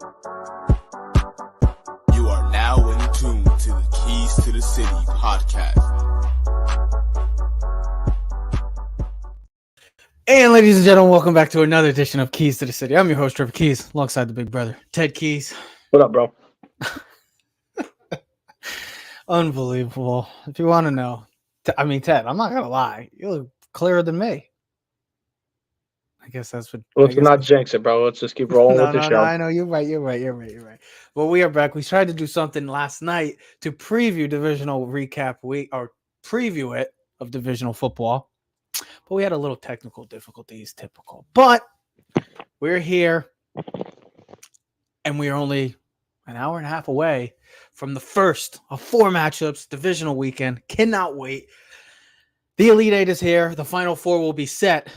You are now in tune to the Keys to the City podcast. And ladies and gentlemen, welcome back to another edition of Keys to the City. I'm your host, Trevor Keys, alongside the big brother, Ted Keys. What up, bro? Unbelievable. If you want to know, Ted, I'm not going to lie. You look clearer than me. I guess that's what... Let's not jinx it, bro. Let's just keep rolling with the show. No, I know. You're right. Well, we are back. We tried to do something last night to preview divisional recap week, or preview it of divisional football. But we had a little technical difficulties, typical. But we're here, and we are only an hour and a half away from the first of 4 matchups, divisional weekend. Cannot wait. The Elite Eight is here. The Final Four will be set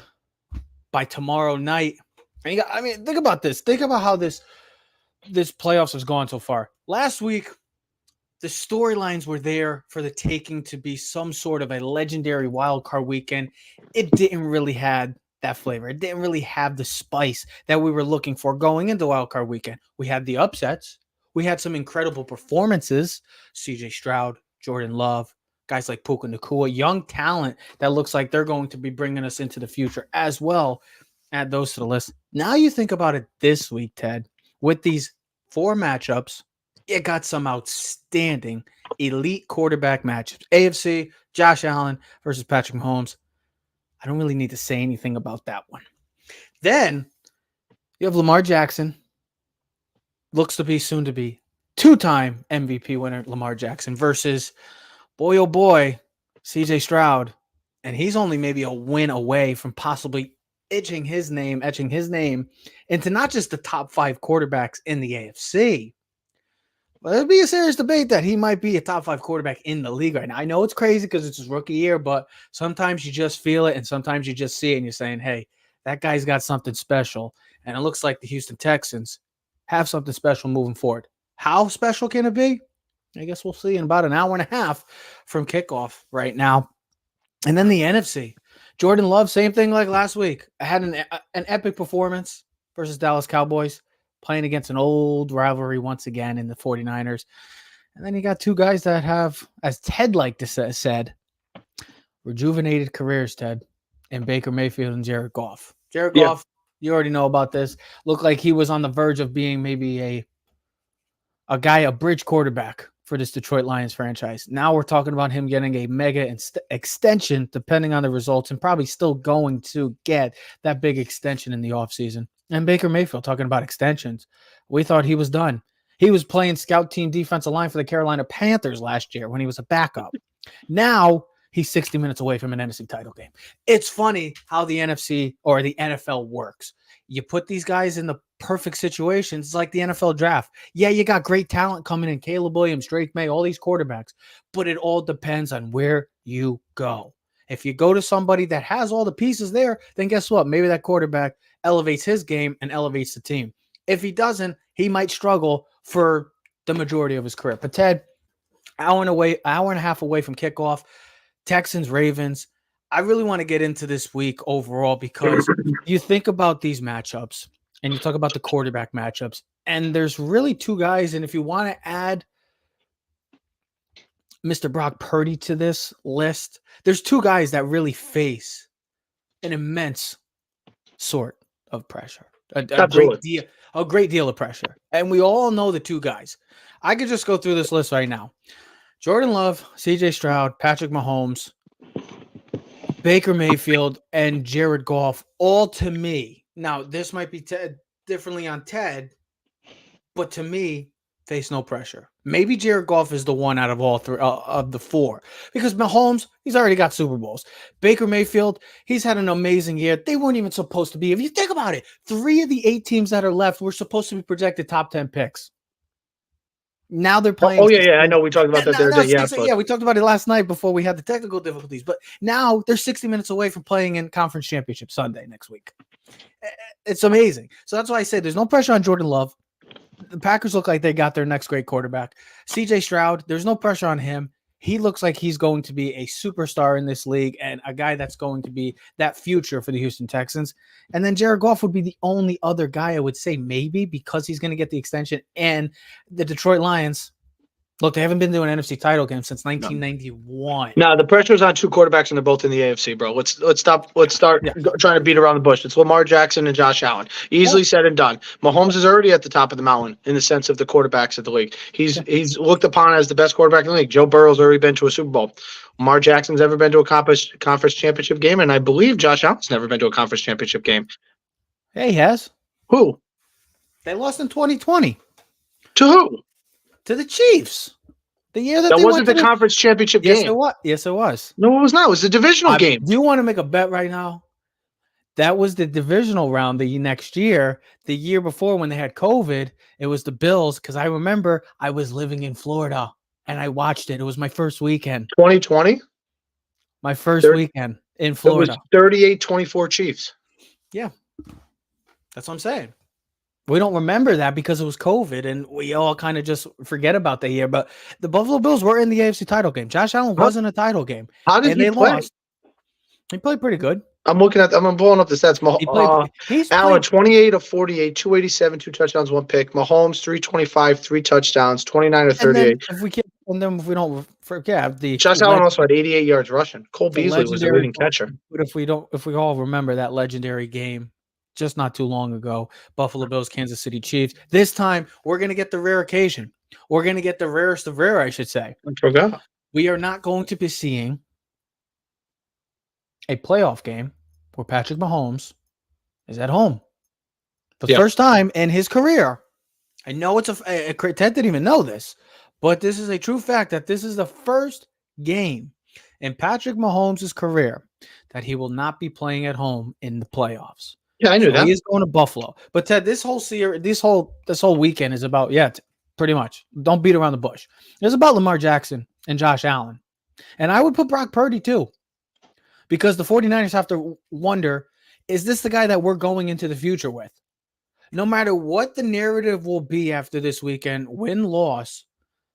by tomorrow night. And think about this. Think about how this playoffs has gone so far. Last week, the storylines were there for the taking to be some sort of a legendary wild card weekend. It didn't really have that flavor. It didn't really have the spice that we were looking for going into wild card weekend. We had the upsets. We had some incredible performances. CJ Stroud, Jordan Love, guys like Puka Nacua, young talent that looks like they're going to be bringing us into the future as well. Add those to the list. Now you think about it this week, Ted, with these 4 matchups, it got some outstanding elite quarterback matchups. AFC, Josh Allen versus Patrick Mahomes. I don't really need to say anything about that one. Then you have Lamar Jackson. Looks to be soon to be 2-time MVP winner Lamar Jackson versus, boy, oh boy, CJ Stroud. And he's only maybe a win away from possibly etching his name into not just the top 5 quarterbacks in the AFC, but it'll be a serious debate that he might be a top 5 quarterback in the league right now. I know it's crazy because it's his rookie year, but sometimes you just feel it and sometimes you just see it and you're saying, hey, that guy's got something special. And it looks like the Houston Texans have something special moving forward. How special can it be? I guess we'll see in about an hour and a half from kickoff right now. And then the NFC. Jordan Love, same thing like last week. I had an epic performance versus Dallas Cowboys, playing against an old rivalry once again in the 49ers. And then you got 2 guys that have, as Ted liked to said, rejuvenated careers, Ted, and Baker Mayfield and Jared Goff. Jared Goff, you already know about this. Looked like he was on the verge of being maybe a bridge quarterback for this Detroit Lions franchise. Now we're talking about him getting a mega extension, depending on the results, and probably still going to get that big extension in the offseason. And Baker Mayfield, talking about extensions, we thought he was done. He was playing scout team defensive line for the Carolina Panthers last year when he was a backup. Now he's 60 minutes away from an NFC title game. It's funny how the NFC or the NFL works. You put these guys in the perfect situations. It's like the NFL draft. Yeah, you got great talent coming in. Caleb Williams, Drake May, all these quarterbacks. But it all depends on where you go. If you go to somebody that has all the pieces there, then guess what? Maybe that quarterback elevates his game and elevates the team. If he doesn't, he might struggle for the majority of his career. But Ted, hour and a half away from kickoff, Texans, Ravens. I really want to get into this week overall because you think about these matchups and you talk about the quarterback matchups, and there's really 2 guys. And if you want to add Mr. Brock Purdy to this list, there's 2 guys that really face an immense sort of pressure, a great deal of pressure. And we all know the 2 guys. I could just go through this list right now. Jordan Love, CJ Stroud, Patrick Mahomes, Baker Mayfield, and Jared Goff, all to me. Now, this might be differently on Ted, but to me, face no pressure. Maybe Jared Goff is the one out of all 3 of the 4, because Mahomes, he's already got Super Bowls. Baker Mayfield, he's had an amazing year. They weren't even supposed to be. If you think about it, 3 of the 8 teams that are left were supposed to be projected top 10 picks. Now they're playing. Oh, yeah. I know. We talked about that the other day. Yeah, we talked about it last night before we had the technical difficulties. But now they're 60 minutes away from playing in Conference Championship Sunday next week. It's amazing. So that's why I said there's no pressure on Jordan Love. The Packers look like they got their next great quarterback. CJ Stroud, there's no pressure on him. He looks like he's going to be a superstar in this league and a guy that's going to be that future for the Houston Texans. And then Jared Goff would be the only other guy I would say maybe because he's going to get the extension. And the Detroit Lions, look, they haven't been to an NFC title game since 1991. No, the pressure's on two quarterbacks, and they're both in the AFC, bro. Let's stop. Let's start trying to beat around the bush. It's Lamar Jackson and Josh Allen. Easily said and done. Mahomes is already at the top of the mountain in the sense of the quarterbacks of the league. He's looked upon as the best quarterback in the league. Joe Burrow's already been to a Super Bowl. Lamar Jackson's ever been to a conference championship game, and I believe Josh Allen's never been to a conference championship game. Yeah, he has. Who? They lost in 2020. To who? To the Chiefs. The year that they wasn't went the conference championship game. Yes, it was. Yes, it was. No, it was not. It was the divisional game. Do you want to make a bet right now? That was the divisional round the next year. The year before when they had COVID, it was the Bills because I remember I was living in Florida and I watched it. It was my first weekend. 2020? My first weekend in Florida. It was 38-24 Chiefs. Yeah. That's what I'm saying. We don't remember that because it was COVID and we all kind of just forget about that year. But the Buffalo Bills were in the AFC title game. Josh Allen wasn't a title game. How did he play? Lost. He played pretty good. I'm pulling up the stats. Allen, 28 of 48, 287, 2 touchdowns, 1 pick. Mahomes, 325, 3 touchdowns, 29 of 38. If we don't forget Josh Allen also had 88 yards rushing. Cole Beasley was the leading catcher. But if we all remember that legendary game just not too long ago, Buffalo Bills, Kansas City Chiefs. This time, we're going to get the rare occasion. We're going to get the rarest of rare, I should say. I forgot. We are not going to be seeing a playoff game where Patrick Mahomes is at home. The first time in his career. I know it's Ted didn't even know this, but this is a true fact that this is the first game in Patrick Mahomes' career that he will not be playing at home in the playoffs. Yeah, I knew that. He is going to Buffalo. But Ted, this whole weekend is about, pretty much. Don't beat around the bush. It's about Lamar Jackson and Josh Allen. And I would put Brock Purdy too. Because the 49ers have to wonder, is this the guy that we're going into the future with? No matter what the narrative will be after this weekend, win, loss,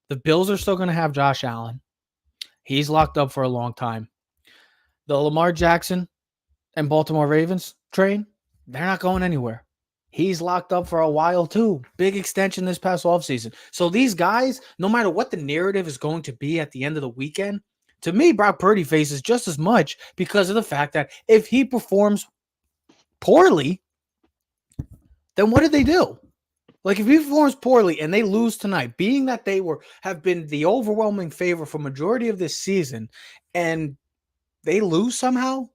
the Bills are still going to have Josh Allen. He's locked up for a long time. The Lamar Jackson and Baltimore Ravens train, they're not going anywhere. He's locked up for a while too. Big extension this past offseason. So these guys, no matter what the narrative is going to be at the end of the weekend, to me, Brock Purdy faces just as much because of the fact that if he performs poorly, then what did they do? Like if he performs poorly and they lose tonight, being that they have been the overwhelming favor for majority of this season, and they lose somehow,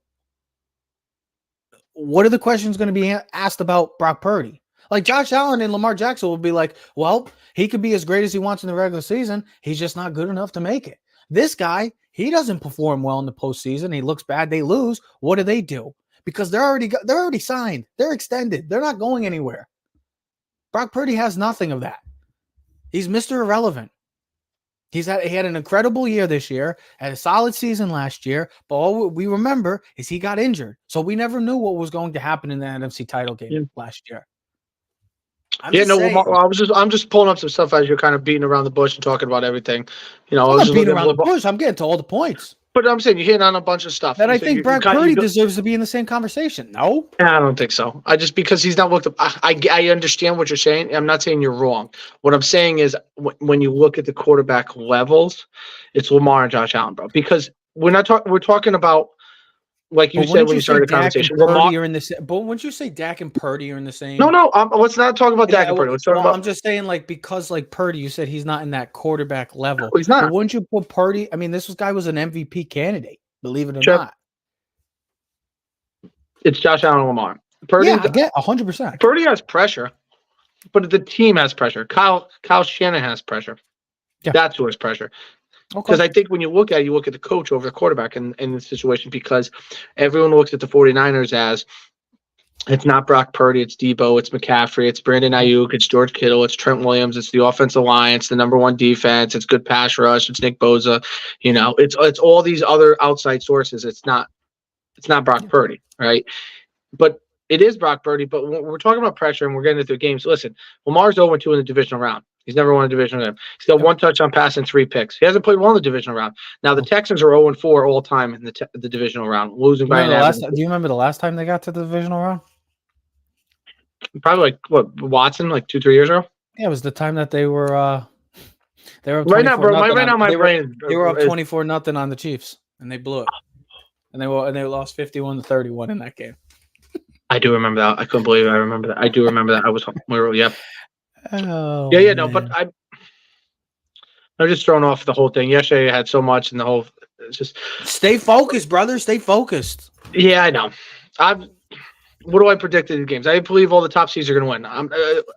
what are the questions going to be asked about Brock Purdy? Like Josh Allen and Lamar Jackson will be like, well, he could be as great as he wants in the regular season. He's just not good enough to make it. This guy, he doesn't perform well in the postseason. He looks bad. They lose. What do? Because they're already signed. They're extended. They're not going anywhere. Brock Purdy has nothing of that. He's Mr. Irrelevant. He had an incredible year this year, had a solid season last year, but all we remember is he got injured. So we never knew what was going to happen in the NFC title game last year. I'm just pulling up some stuff as you're kind of beating around the bush and talking about everything. I'm not beating around the bush. I'm getting to all the points. But I'm saying you're hitting on a bunch of stuff. That I think Brock Purdy deserves to be in the same conversation. No? I don't think so. Because he's not looked up. I understand what you're saying. I'm not saying you're wrong. What I'm saying is when you look at the quarterback levels, it's Lamar and Josh Allen, bro. Because we're talking about, like you said when you started the conversation. But wouldn't you say Dak and Purdy are in the same? No. Let's not talk about Dak and Purdy. I'm just saying, because Purdy, you said he's not in that quarterback level. No, he's not. But wouldn't you put Purdy? I mean, this guy was an MVP candidate, believe it or not. It's Josh Allen and Lamar. Purdy, I get 100%. Purdy has pressure, but the team has pressure. Kyle Shanahan has pressure. Yeah. That's who has pressure. Because I think when you look at the coach over the quarterback in the situation, because everyone looks at the 49ers as it's not Brock Purdy, it's Debo, it's McCaffrey, it's Brandon Ayuk, it's George Kittle, it's Trent Williams, it's the offensive line, it's the number one defense, it's good pass rush, it's Nick Bosa, it's all these other outside sources. It's not Brock Purdy, right? But it is Brock Purdy. But when we're talking about pressure and we're getting into the games, listen, Lamar's 0-2 in the divisional round. He's never won a divisional game. He's got one touchdown pass and 3 picks. He hasn't played well in the divisional round. Now the Texans are 0-4 all time in the divisional round, losing by an average. Do you remember the last time they got to the divisional round? Probably Watson, 2-3 years ago. Yeah, it was the time that they were up right now, bro. Right now, my brain. They were up 24-0 on the Chiefs, and they blew it, and they lost 51-31 in that game. I do remember that. I couldn't believe it. I remember that. I do remember that. Yeah. Oh, yeah. Man. No, but I'm just thrown off the whole thing. Yesterday I had so much, and the whole. It's just stay focused, brother. Stay focused. Yeah, I know. What do I predict in the games? I believe all the top seeds are going to win.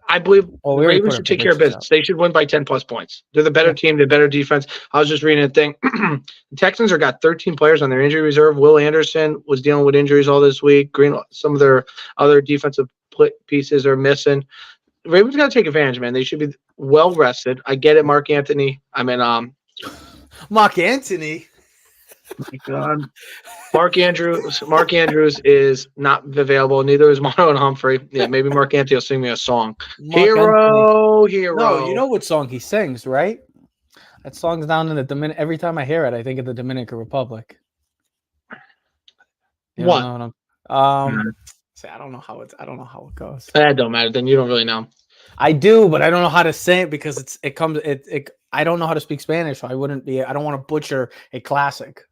I believe the Ravens should take care of business. They should win by 10+ points. They're the better team. They're better defense. I was just reading a thing. The Texans got 13 players on their injury reserve. Will Anderson was dealing with injuries all this week. Some of their other defensive pieces are missing. Ravens got to take advantage, man. They should be well rested. I get it, Mark Anthony. Mark Anthony. Oh my God. Mark Andrews is not available. Neither is Mono and Humphrey. Yeah, maybe Mark Anthony will sing me a song. Hero. No, you know what song he sings, right? That song's down in the Dominican. Every time I hear it, I think of the Dominican Republic. What? See, I don't know how it goes. That don't matter. Then you don't really know. I do, but I don't know how to say it because I don't know how to speak Spanish, so I don't want to butcher a classic.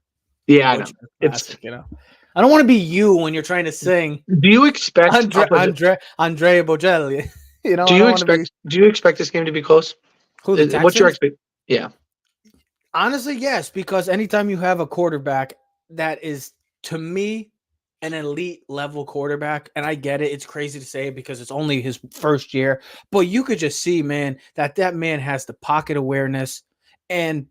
Yeah, I know. Classic, I don't want to be you when you're trying to sing. Do you expect Andrea Bocelli? Do you expect this game to be close? What's your expectation? Yeah. Honestly, yes, because anytime you have a quarterback that is, to me, an elite level quarterback, and I get it, it's crazy to say because it's only his first year, but you could just see, man, that man has the pocket awareness and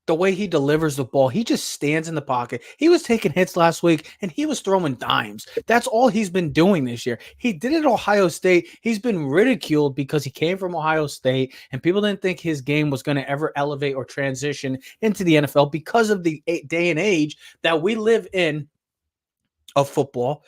the way he delivers the ball. He just stands in the pocket. He was taking hits last week and he was throwing dimes. That's all he's been doing this year. He did it at Ohio State. He's been ridiculed because he came from Ohio State and people didn't think his game was going to ever elevate or transition into the NFL because of the day and age that we live in of football,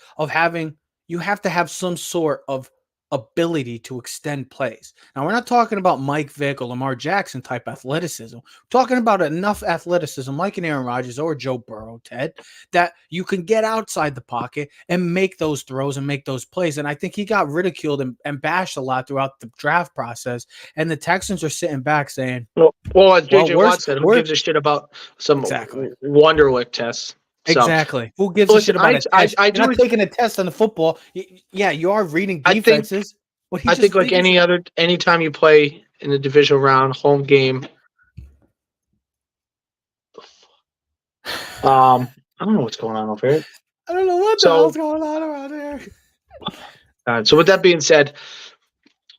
you have to have some sort of ability to extend plays. Now, we're not talking about Mike Vick or Lamar Jackson type athleticism. We're talking about enough athleticism like an Aaron Rodgers or Joe Burrow, Ted, that you can get outside the pocket and make those throws and make those plays. And I think he got ridiculed and bashed a lot throughout the draft process. And the Texans are sitting back saying, well as JJ Watt said, who gives a shit about some Wonderlic tests? Exactly. Who gives a shit about it? You're not taking a test on the football. Yeah, you are reading defenses. I think anytime you play in the divisional round, home game. I don't know what's going on over here. I don't know what the hell's going on around here. All right. So with that being said,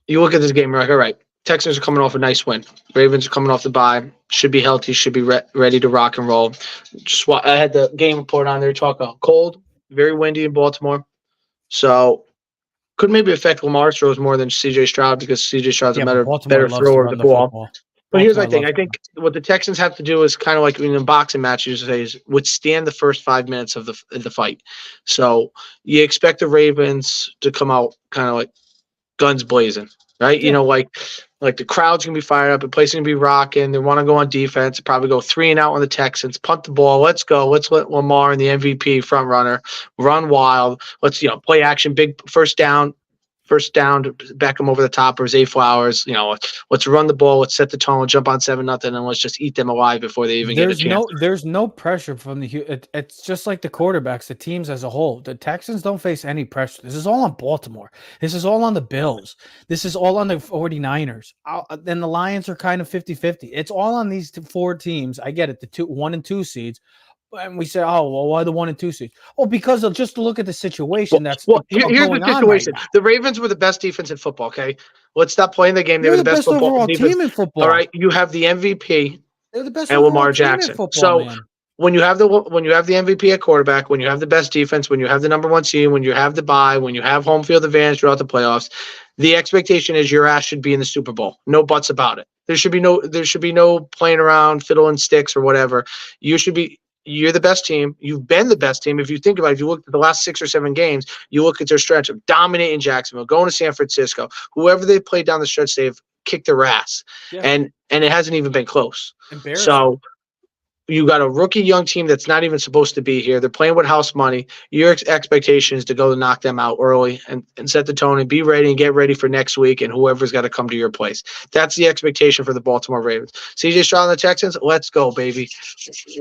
you look at this game, you're like, all right, Texans are coming off a nice win. Ravens are coming off the bye. Should be healthy. Should be ready to rock and roll. I had the game report on there. Talking cold, very windy in Baltimore. So could maybe affect Lamar's throws more than C.J. Stroud because C.J. Stroud's a better thrower of the ball. But here's the thing. I think what the Texans have to do is kind of like in a boxing match, you say, is withstand the first 5 minutes of the fight. So you expect the Ravens to come out kind of like guns blazing, right? Yeah. Like the crowd's going to be fired up. The place is going to be rocking. They want to go on defense. Probably go 3 and out on the Texans. Punt the ball. Let's go. Let's let Lamar and the MVP front runner run wild. Let's, play action, big first down to back them over the top or Zay Flowers. Let's run the ball. Let's set the tone. Jump on 7-0, and let's just eat them alive before they even get a chance. There's no pressure from it's just like the quarterbacks, the teams as a whole. The Texans don't face any pressure. This is all on Baltimore. This is all on the Bills. This is all on the 49ers. Then the Lions are kind of 50-50. It's all on these 4 teams. I get it. The 1 and 2 seeds. And we say, oh, well, why the 1 and 2 seeds? Oh, because of just look at the situation. Here's the situation. Right, the Ravens were the best defense in football. Okay, let's stop playing the game. They were the best football team in football. All right, you have the MVP. They're the best and Lamar Jackson. Football, man. When you have the MVP at quarterback, when you have the best defense, when you have the number 1 seed, when you have the bye, when you have home field advantage throughout the playoffs, the expectation is your ass should be in the Super Bowl. No buts about it. There should be no playing around, fiddling sticks or whatever. You're the best team. You've been the best team. If you think about it, if you look at the last 6 or 7 games, you look at their stretch of dominating Jacksonville, going to San Francisco, whoever they played down the stretch, they've kicked their ass, Yeah. and it hasn't even been close. Embarrassing. So you got a rookie young team that's not even supposed to be here. They're playing with house money. Your expectation is to go and knock them out early and set the tone and be ready and get ready for next week and whoever's got to come to your place. That's the expectation for the Baltimore Ravens. CJ Stroud and the Texans, let's go, baby.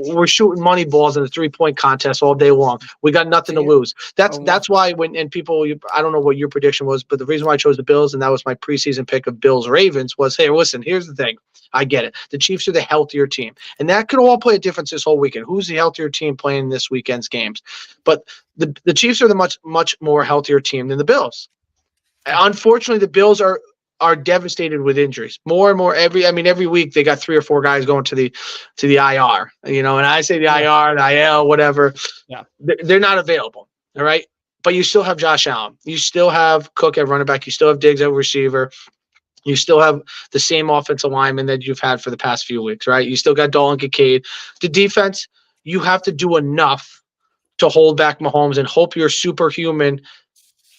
We're shooting money balls in a 3-point contest all day long. We got nothing to lose. That's why people, I don't know what your prediction was, but the reason why I chose the Bills, and that was my preseason pick of Bills-Ravens, was, hey, listen, here's the thing. I get it. The Chiefs are the healthier team. And that could all play a difference this whole weekend. Who's the healthier team playing this weekend's games? But the Chiefs are the much more healthier team than the Bills. Unfortunately, the Bills are devastated with injuries. More and more every week they got 3 or 4 guys going to the IR. And I say the IR, the IL, whatever. Yeah. They're not available. All right. But you still have Josh Allen. You still have Cook at running back. You still have Diggs at receiver. You still have the same offensive lineman that you've had for the past few weeks, right? You still got Dolan Kincaid. The defense, you have to do enough to hold back Mahomes and hope your superhuman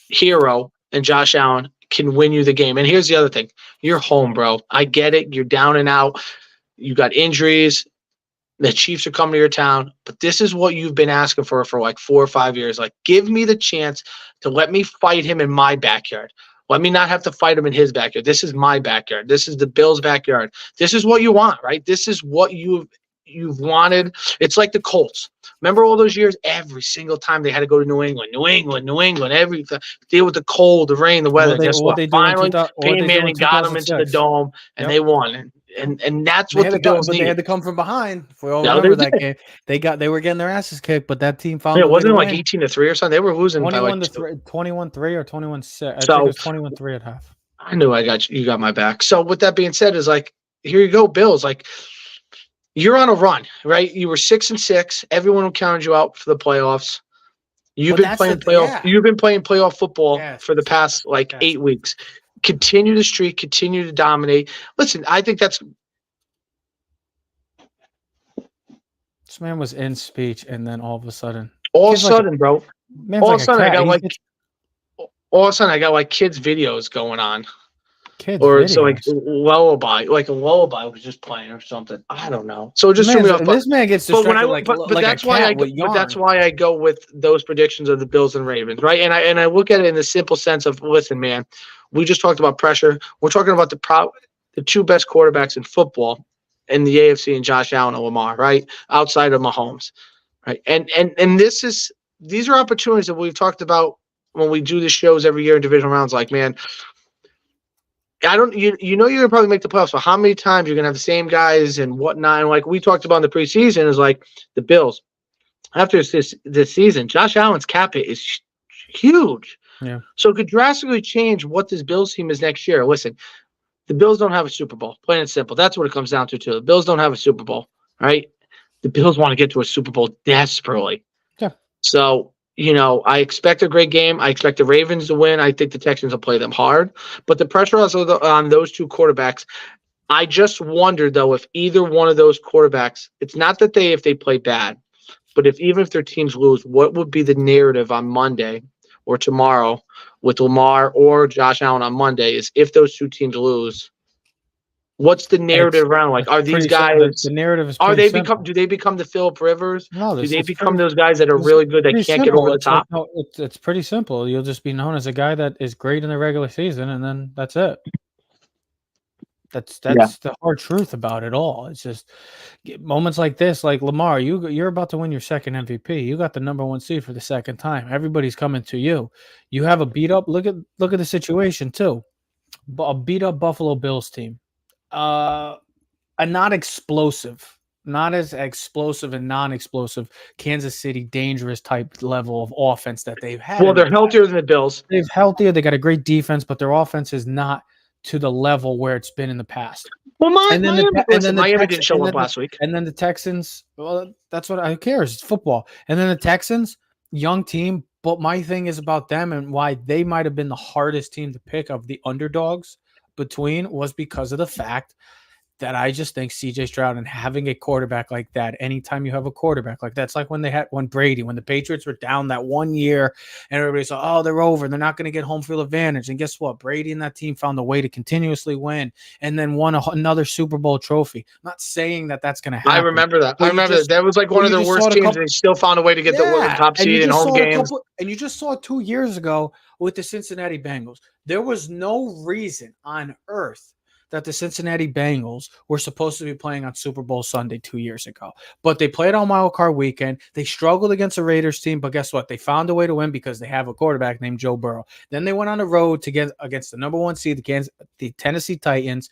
hero and Josh Allen can win you the game. And here's the other thing. You're home, bro. I get it. You're down and out. You got injuries. The Chiefs are coming to your town. But this is what you've been asking for like 4 or 5 years. Like, give me the chance to let me fight him in my backyard. Let me not have to fight him in his backyard. This is my backyard. This is the Bills' backyard. This is what you want, right? This is what you've wanted. It's like the Colts. Remember all those years? Every single time they had to go to New England. Every deal with the cold, the rain, the weather. Guess what? Finally, Peyton Manning got them into the dome, and they won. And that's what the Bills need. But they had to come from behind. If we all remember that game, they were getting their asses kicked, but that team found. Yeah, wasn't it like 18-3 or something? They were losing 21-3 or 21-6. I think it was 21-3 at half. I knew you got my back. So with that being said, is like, here you go, Bills. Like, you're on a run, right? You were 6-6. Everyone counted you out for the playoffs. You've been playing playoff football for the past 8 weeks. Continue the streak, continue to dominate. Listen, I think that's. This man was in speech, and then all of a sudden, bro. All of a sudden, I got kids' videos going on. So like a lullaby was just playing or something. I don't know. So it just threw me off. This man gets distracted that's why I go with those predictions of the Bills and Ravens, right? And I look at it in the simple sense of, listen, man, we just talked about pressure. We're talking about the 2 best quarterbacks in football in the AFC and Josh Allen and Lamar, right? Outside of Mahomes, right? And these are opportunities that we've talked about when we do the shows every year in divisional rounds. Like, man, you're gonna probably make the playoffs, but how many times you're gonna have the same guys and whatnot? And like we talked about in the preseason, is like the Bills. After this season, Josh Allen's cap hit is huge. Yeah. So it could drastically change what this Bills team is next year. Listen, the Bills don't have a Super Bowl. Plain and simple. That's what it comes down to too. The Bills don't have a Super Bowl, right? The Bills want to get to a Super Bowl desperately. Yeah. So, I expect a great game. I expect the Ravens to win. I think the Texans will play them hard. But the pressure also on those 2 quarterbacks, I just wonder, though, if either one of those quarterbacks, it's not that if they play bad, but even if their teams lose, what would be the narrative on Monday or tomorrow with Lamar or Josh Allen on Monday is if those 2 teams lose, what's the narrative around? Like, are these guys? The narrative is. Do they become the Phillip Rivers? No, do they become those guys that are really good that can't get over the top? It's pretty simple. You'll just be known as a guy that is great in the regular season, and then that's it. That's the hard truth about it all. It's just moments like this, like Lamar. You're about to win your 2nd MVP. You got the number 1 seed for the 2nd time. Everybody's coming to you. You have a beat up. Look at the situation too. A beat up Buffalo Bills team. A not as explosive and non-explosive Kansas City dangerous type level of offense that they've had. Well, they're healthier than the Bills. They're healthier. They got a great defense, but their offense is not to the level where it's been in the past. Well, Miami didn't show up last week. And then the Texans, well, that's what who cares? It's football. And then the Texans, young team, but my thing is about them and why they might have been the hardest team to pick of the underdogs between was because of the fact that I just think CJ Stroud and having a quarterback like that, anytime you have a quarterback like that, it's like when Brady, when the Patriots were down that 1 year and everybody said, oh, they're over. They're not going to get home field advantage. And guess what? Brady and that team found a way to continuously win and then won another Super Bowl trophy. I'm not saying that that's going to happen. I remember that. That was like one of the worst teams. They still found a way to get the top seed in home games. And you just saw 2 years ago with the Cincinnati Bengals. There was no reason on earth that the Cincinnati Bengals were supposed to be playing on Super Bowl Sunday 2 years ago. But they played on Wild Card Weekend. They struggled against the Raiders team, but guess what? They found a way to win because they have a quarterback named Joe Burrow. Then they went on the road to get against the number 1 seed, the Tennessee Titans.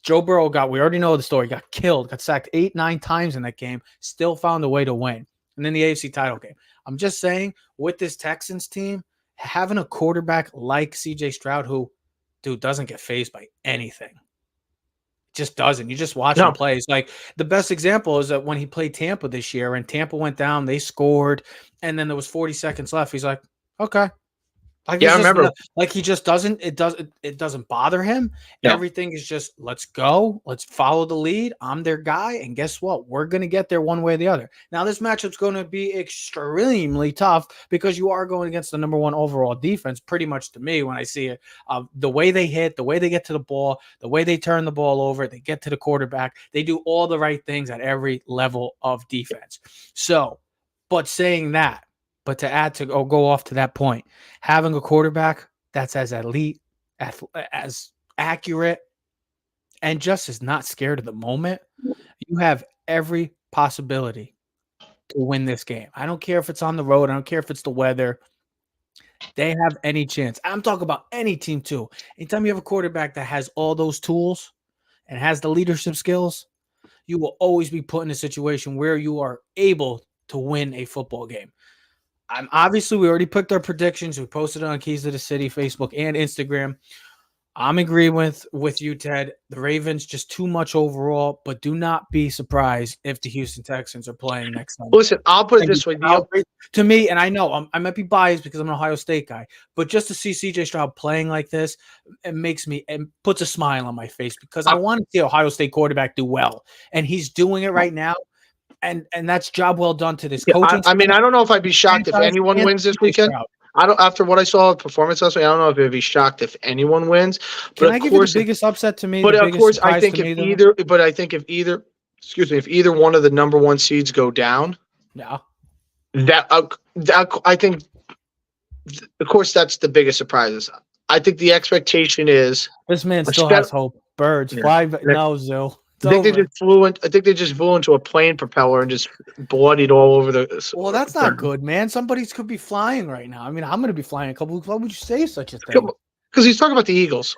Joe Burrow we already know the story, got killed, got sacked 8-9 times in that game, still found a way to win. And then the AFC title game. I'm just saying, with this Texans team, having a quarterback like CJ Stroud, who, dude, doesn't get fazed by anything. Just doesn't. You just watch him play. It's like the best example is that when he played Tampa this year and Tampa went down, they scored, and then there was 40 seconds left. He's like, okay. Like, I remember. Like, he just doesn't. It doesn't bother him. No. Everything is just, let's go. Let's follow the lead. I'm their guy, and guess what? We're gonna get there one way or the other. Now, this matchup's going to be extremely tough because you are going against the number 1 overall defense. Pretty much to me, when I see it, the way they hit, the way they get to the ball, the way they turn the ball over, they get to the quarterback. They do all the right things at every level of defense. So, but saying that. But to add to go off to that point, having a quarterback that's as elite, as accurate, and just is not scared of the moment, you have every possibility to win this game. I don't care if it's on the road. I don't care if it's the weather. They have any chance. I'm talking about any team too. Anytime you have a quarterback that has all those tools and has the leadership skills, you will always be put in a situation where you are able to win a football game. Obviously, we already picked our predictions. We posted it on Keys to the City, Facebook, and Instagram. I'm agreeing with you, Ted. The Ravens, just too much overall, but do not be surprised if the Houston Texans are playing next Sunday. Listen, I'll put it this way. To me, and I know I might be biased because I'm an Ohio State guy, but just to see CJ Stroud playing like this, it puts a smile on my face because I want to see Ohio State quarterback do well, and he's doing it right now. And that's job well done to this coaching. I mean, I don't know if I'd be shocked if anyone wins this weekend. I don't. After what I saw of performance last week, I don't know if I'd be shocked if anyone wins. Can I give you the biggest upset to me? But of course, I think if either one of the number 1 seeds go down, I think, of course, that's the biggest surprises. I think the expectation is this man still has hope. Birds fly, no Zill. I think they just flew into a plane propeller and just bloodied all over the. Well, that's not good, man. Somebody could be flying right now. I mean, I'm going to be flying a couple weeks. Why would you say such a thing? Because he's talking about the Eagles.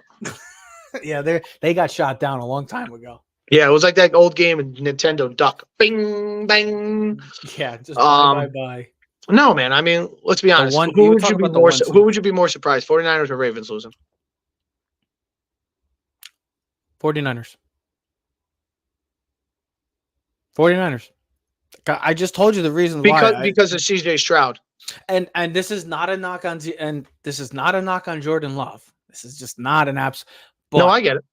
Yeah, they got shot down a long time ago. Yeah, it was like that old game in Nintendo Duck. Bing, bang. Yeah, just bye. No, man. I mean, let's be honest. Who would you be more surprised? 49ers or Ravens losing? 49ers. I just told you the reason why. Because of CJ Stroud. And this is not a knock on Jordan Love. This is just not an abs. No, I get it.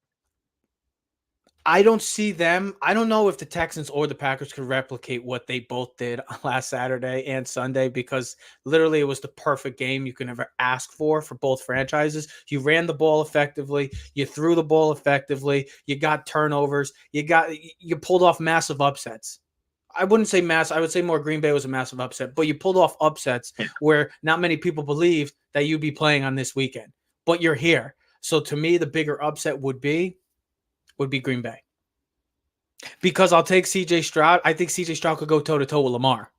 I don't see them. I don't know if the Texans or the Packers could replicate what they both did last Saturday and Sunday because literally it was the perfect game you can ever ask for both franchises. You ran the ball effectively. You threw the ball effectively. You got turnovers. You pulled off massive upsets. I wouldn't say mass. I would say more Green Bay was a massive upset, but you pulled off upsets where not many people believed that you'd be playing on this weekend, but you're here. So to me, the bigger upset would be Green Bay. Because I'll take CJ Stroud. I think CJ Stroud could go toe-to-toe with Lamar.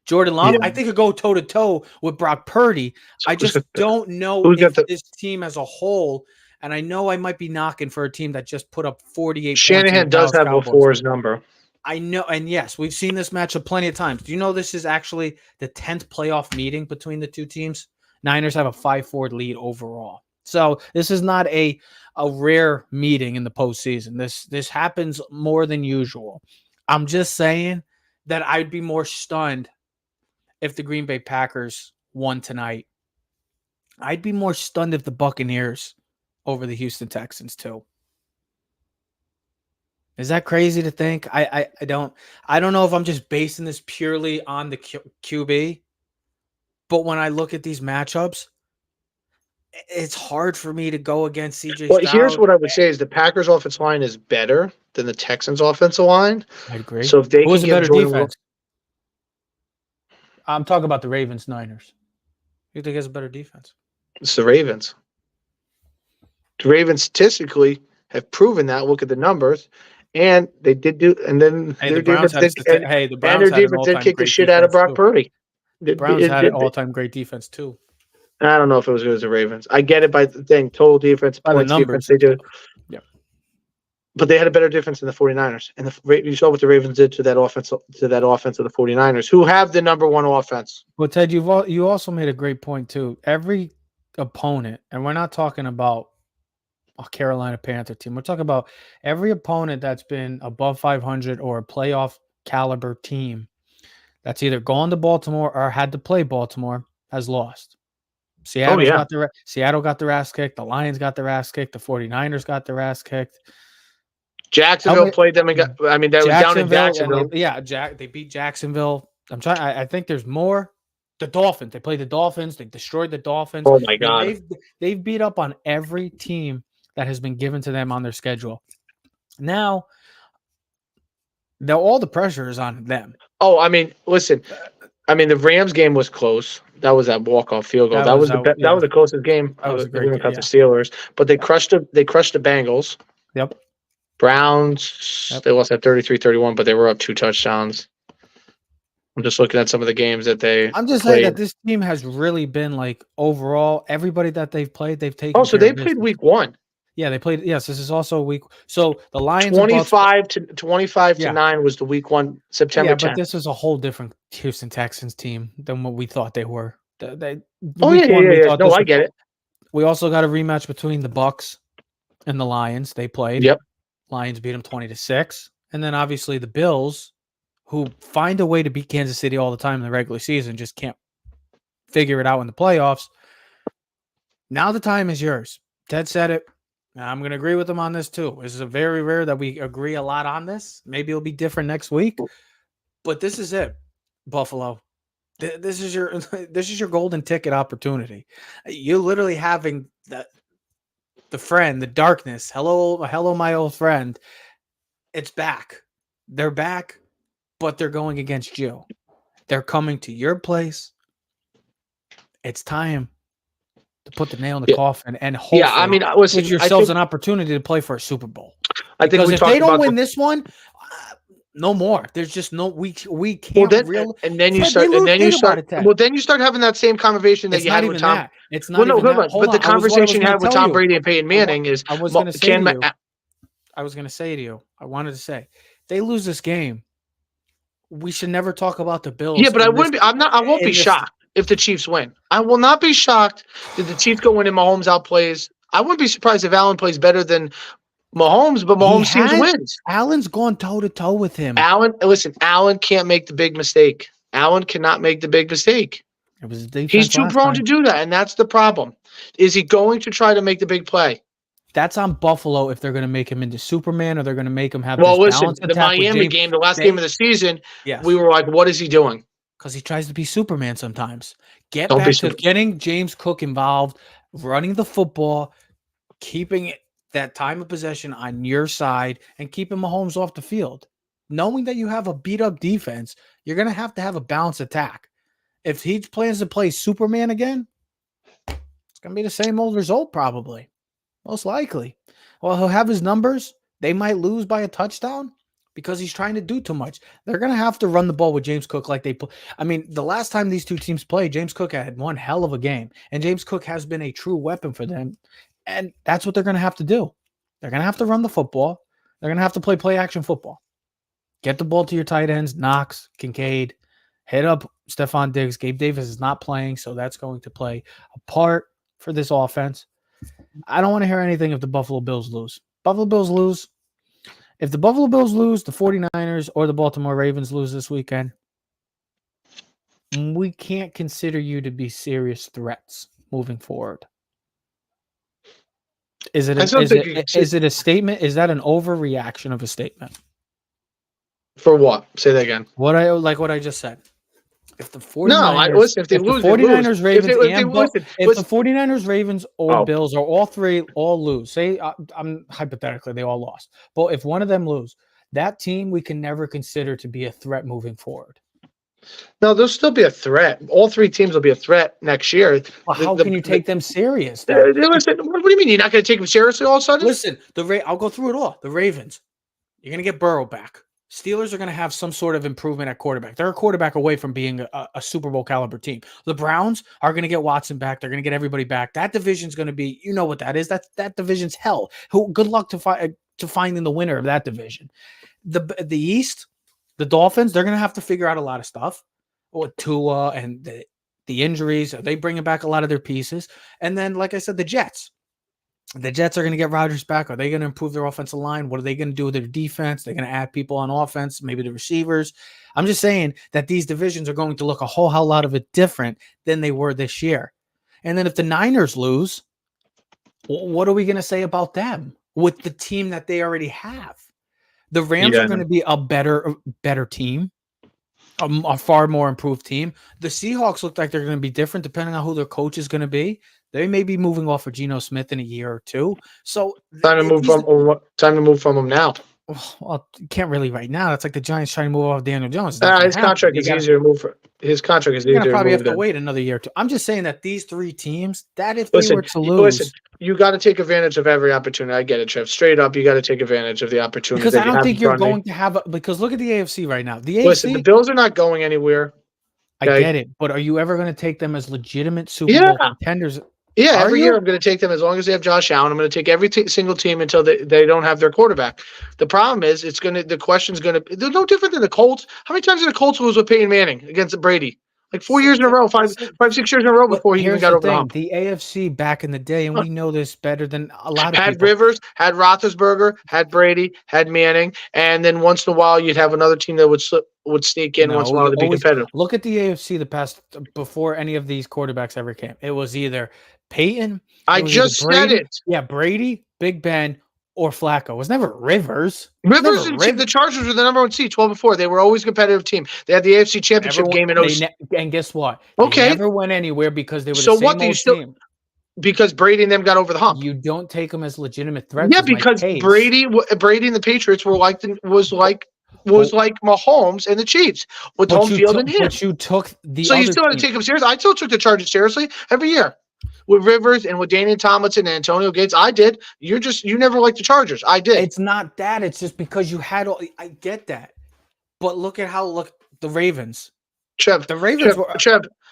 Jordan Love, I think could go toe-to-toe with Brock Purdy. I just don't know if this team as a whole, and I know I might be knocking for a team that just put up 48 Shanahan does have before his number. I know, and yes, we've seen this matchup plenty of times. Do you know this is actually the 10th playoff meeting between the two teams? Niners have a 5-4 lead overall. So this is not a rare meeting in the postseason. This happens more than usual. I'm just saying that I'd be more stunned if the Green Bay Packers won tonight. I'd be more stunned if the Buccaneers over the Houston Texans too. Is that crazy to think? I don't know if I'm just basing this purely on the QB, but when I look at these matchups, it's hard for me to go against CJ Well, here's Stroud. what I would say is the Packers' offensive line is better than the Texans' offensive line. I agree. So if they Who can has a give better Jordan, defense? I'm talking about the Ravens Niners. Who do you think has a better defense? it's the Ravens. The Ravens statistically have proven that. Look at the numbers, and they did do. And then Hey, their defense did, the and Browns their had an defense did all-time kick the great shit out of defense Brock too. Purdy. The Browns had an all-time great defense too. I don't know if it was good as the Ravens. I get it by the thing, total defense, By the points defense. numbers, They do, yeah. but they had a better defense than the 49ers. And you saw what the Ravens did to that offense of the 49ers, who have the number one offense. Well, Ted, you also made a great point too. Every opponent, and we're not talking about a Carolina Panther team. We're talking about every opponent that's been above 500 or a playoff caliber team that's either gone to Baltimore or had to play Baltimore has lost. Seattle got their ass kicked. The Lions got their ass kicked. The 49ers got their ass kicked. Jacksonville played them and got. I mean, that was down in Jacksonville. They beat Jacksonville. I think there's more. The Dolphins. They played the Dolphins. They destroyed the Dolphins. Oh my God! They've beat up on every team that has been given to them on their schedule. Now, all the pressure is on them. Oh, I mean, listen. I mean, the Rams game was close. That was that walk-off field goal. That was the closest game. That was a great game. The Steelers, but they crushed the Bengals. Yep. Browns. They lost at 33-31, but they were up 2 touchdowns. I'm just looking at some of the games that I'm just saying that this team has really been like overall everybody that they've played, they've taken. Oh, so they played week 1. Yeah, they played. Yes, this is also week. So the Lions 25 to 9 was the week 1 September 10th. But this is a whole different Houston Texans team than what we thought they were. I get it. We also got a rematch between the Bucks and the Lions. They played. Yep. Lions beat them 20-6, and then obviously the Bills, who find a way to beat Kansas City all the time in the regular season, just can't figure it out in the playoffs. Now the time is yours. Ted said it. I'm going to agree with him on this too. This is a very rare that we agree a lot on this. Maybe it'll be different next week, but this is it, Buffalo. This is your golden ticket opportunity. You literally having the friend, the darkness. Hello, my old friend. It's back. They're back, but they're going against you. They're coming to your place. It's time to put the nail in the coffin and hopefully give yourselves an opportunity to play for a Super Bowl. Because if they don't win this one, no more. There's just no we can't then you start having that same conversation that you had with Tom. It's not even that. But the conversation you had with Tom Brady and Peyton Manning is I was going to say to you, I wanted to say, they lose this game, we should never talk about the Bills. Yeah, but I won't be shocked if the Chiefs win. I will not be shocked if the Chiefs go in and Mahomes outplays. I wouldn't be surprised if Allen plays better than Mahomes, but Mahomes seems wins. Allen's gone toe-to-toe with him. Allen can't make the big mistake. Allen cannot make the big mistake. He's too prone to do that, and that's the problem. Is he going to try to make the big play? That's on Buffalo if they're going to make him into Superman or they're going to make him have the Miami game, the last game of the season, we were like, what is he doing? Because he tries to be Superman sometimes. Get back to getting James Cook involved, running the football, keeping it that time of possession on your side, and keeping Mahomes off the field. Knowing that you have a beat-up defense, you're going to have a balanced attack. If he plans to play Superman again, it's going to be the same old result probably. Most likely. Well, he'll have his numbers. They might lose by a touchdown because he's trying to do too much. They're going to have to run the ball with James Cook like they play. I mean, the last time these two teams played, James Cook had one hell of a game, and James Cook has been a true weapon for them. And that's what they're going to have to do. They're going to have to run the football. They're going to have to play action football. Get the ball to your tight ends, Knox, Kincaid, hit up Stephon Diggs. Gabe Davis is not playing, so that's going to play a part for this offense. I don't want to hear anything if the Buffalo Bills lose. Buffalo Bills lose. If the Buffalo Bills lose, the 49ers or the Baltimore Ravens lose this weekend, we can't consider you to be serious threats moving forward. Is it a statement? Is that an overreaction of a statement? For what? Say that again. What I just said. If the 49ers, no, listen, if they lose, the 49ers, Ravens, if the 49ers, Ravens, or Bills, or all three all lose, say I'm hypothetically they all lost, but if one of them lose, that team we can never consider to be a threat moving forward. No, there'll still be a threat. All three teams will be a threat next year. Well, how can you take them serious? Listen, what do you mean you're not going to take them seriously all of a sudden? Listen, I'll go through it all. The Ravens, you're going to get Burrow back. Steelers are going to have some sort of improvement at quarterback. They're a quarterback away from being a Super Bowl caliber team. The Browns are going to get Watson back. They're going to get everybody back. That division's going to be, you know what that is. That division's hell. Good luck to finding the winner of that division. The East, the Dolphins, they're going to have to figure out a lot of stuff. With Tua and the injuries, are they bringing back a lot of their pieces? And then, like I said, the Jets. The Jets are going to get Rodgers back. Are they going to improve their offensive line? What are they going to do with their defense? They're going to add people on offense, maybe the receivers. I'm just saying that these divisions are going to look a whole hell lot of it different than they were this year. And then if the Niners lose, what are we going to say about them with the team that they already have? The Rams are going to be a better team. A far more improved team. The Seahawks look like they're going to be different depending on who their coach is going to be. They may be moving off of Geno Smith in a year or two. So time to move from them now. Well, you can't really right now. That's like the Giants trying to move off Daniel Jones. His contract is easier to move for. His contract is easier to move. Probably have to wait another year or two. I'm just saying that these three teams, that if they were to lose, you got to take advantage of every opportunity. I get it, Trev. Straight up, you got to take advantage of the opportunity. Because I don't think you're going to have because look at the AFC right now. The AFC, the Bills are not going anywhere. Okay? I get it, but are you ever going to take them as legitimate Super Bowl contenders? Yeah, every year I'm going to take them as long as they have Josh Allen. I'm going to take every single team until they don't have their quarterback. The problem is the question's going to they're no different than the Colts. How many times did the Colts lose with Peyton Manning against Brady? Like 4 years in a row, 5, 6 years in a row before he even got over the hump. The AFC back in the day, and we know this better than a lot of people. Had Rivers, had Roethlisberger, had Brady, had Manning, and then once in a while you'd have another team that would sneak in once in a while to be competitive. Look at the AFC before any of these quarterbacks ever came. It was either Peyton. I just said it. Yeah, Brady, Big Ben, or Flacco. It was never Rivers. The Chargers were the number 1 seed 12-4. They were always a competitive team. They had the AFC Championship game in 06. And guess what? Okay. They never went anywhere because they were the same old team. Because Brady and them got over the hump. You don't take them as legitimate threats. Yeah, because Brady and the Patriots were like Mahomes and the Chiefs with home field and him. But you took the so you still had to take them seriously. I still took the Chargers seriously every year. With Rivers and with Daniel Tomlinson and Antonio Gates, I did. You never liked the Chargers. I did. It's not that. It's just because you had all. I get that, but look at the Ravens. Trev,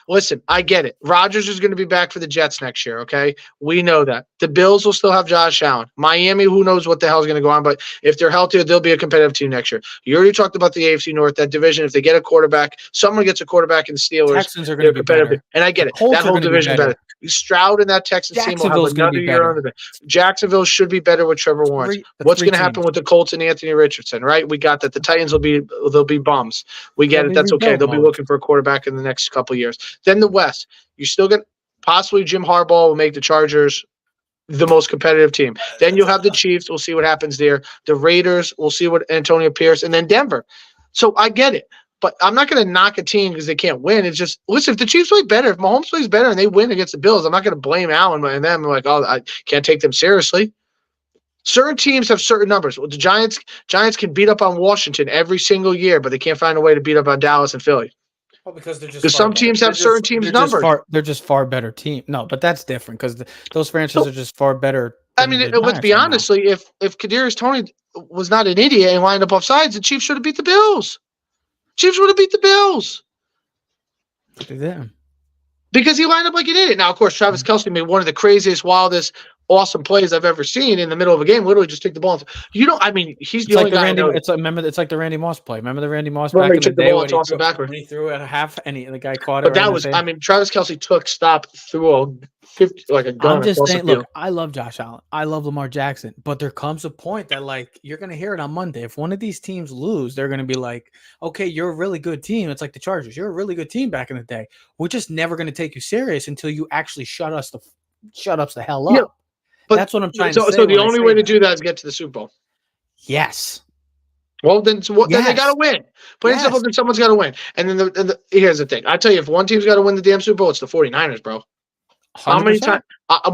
listen, I get it. Rodgers is going to be back for the Jets next year, okay? We know that. The Bills will still have Josh Allen. Miami, who knows what the hell is going to go on, but if they're healthy, they'll be a competitive team next year. You already talked about the AFC North, that division. If they get a quarterback, someone gets a quarterback in the Steelers. Texans are going to be competitive. And I get it. That whole division is better. Stroud and that Texans team will have another year under it. Jacksonville should be better with Trevor Lawrence. What's going to happen with the Colts and Anthony Richardson, right? We got that. The Titans they'll be bums. We get it. That's okay. They'll be looking for a quarterback in the next couple of years. Then the West. You still get possibly Jim Harbaugh will make the Chargers the most competitive team. Then you'll have the Chiefs. We'll see what happens there. The Raiders. We'll see what Antonio Pierce. And then Denver. So I get it. But I'm not going to knock a team because they can't win. It's just, listen, if the Chiefs play better, if Mahomes plays better and they win against the Bills, I'm not going to blame Allen and them. I'm like, oh, I can't take them seriously. Certain teams have certain numbers. The Giants can beat up on Washington every single year, but they can't find a way to beat up on Dallas and Philly. Well, because they're just some teams have certain teams numbered. They're just far better team. No, but that's different because those franchises are just far better. I mean, let's be honestly, if Kadarius Toney was not an idiot and lined up off sides, the Chiefs should have beat the Bills. Chiefs would have beat the Bills. They didn't. Because he lined up like an idiot. Now, of course, Travis Kelce made one of the craziest, wildest, awesome plays I've ever seen in the middle of a game. Literally just take the ball. He's the only guy. It's like the Randy Moss play. Remember the Randy Moss back in the day when he threw at a half and the guy caught it. But that was, Travis Kelce threw a 50 like a gun. I'm just saying, look, I love Josh Allen. I love Lamar Jackson. But there comes a point that, like, you're going to hear it on Monday. If one of these teams lose, they're going to be like, okay, you're a really good team. It's like the Chargers. You're a really good team back in the day. We're just never going to take you serious until you actually shut us the hell up. That's what I'm trying to say. So the when I only say way to that. do that is get to the Super Bowl. Yes. Well, then they got to win. Plain and simple, then someone's got to win. And then here's the thing. I tell you, if one team's got to win the damn Super Bowl, it's the 49ers, bro. 100%. How many times?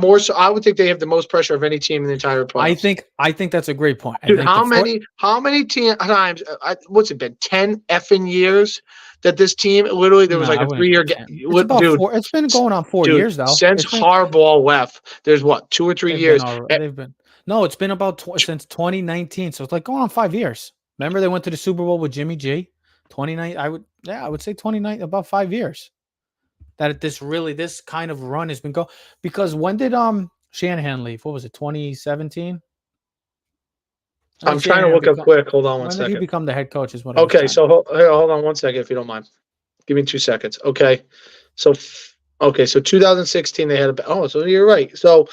More so, I would think they have the most pressure of any team in the entire playoffs. I think that's a great point. Dude, how many times? What's it been? 10 effing years that this team literally there was like a 3-year gap. It's about dude, 4. It's been going on 4 years though. Since Harbaugh left, there's what 2 or 3 years. It's been about since 2019. So it's like going on 5 years. Remember they went to the Super Bowl with Jimmy G. 29. I would say 29. About 5 years. That this kind of run has been going, because when did Shanahan leave? What was it, 2017? I'm trying to look up quick. Hold on one second. When did he become the head coach? Is what. Okay, so hold on one second if you don't mind. Give me 2 seconds. Okay, so 2016 they had so you're right. So